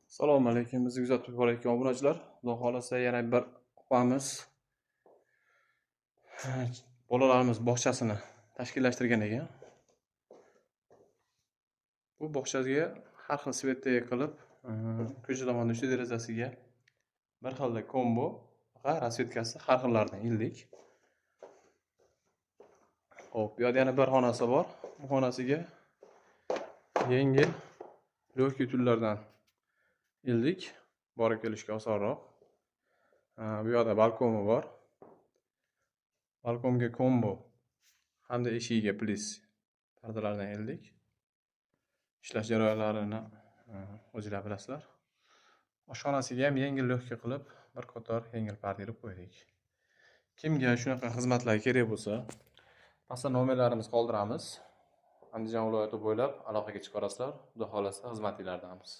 Assalomu alaykum. Bizni kuzatib borayotgan obunachilar. Xudo xolasa yana bir opamiz bolalarimiz bog'chasini tashkillashtirgan ekan. Bu bog'chaga har xil svetdagi qilib, ko'cha tomonda uchta derazasiga bir xilda kombo va rasvetkasi har xillaridan ildik. Xo'p, bu yerda yana bir xonasi bor. Bu xonasiga yengil lyokiy tullardan ildik. Borib kelishga osonroq. Bu yerda balkoni bor. Balkonga kombo hamda eshigiga plis pardalardan ildik. Ishlash jarayonlarini o'zingizlar bilasizlar. Oshxonasiga ham yengil lyokiy qilib bir qator yengil parda ilib qo'ydik. Kimga shunaqa xizmatlar kerak bo'lsa, pastda nomerlarimizni qoldiramiz. Andijon viloyati bo'ylab aloqaga chiqarasizlar. Xudo xolasa xizmatinglardamiz.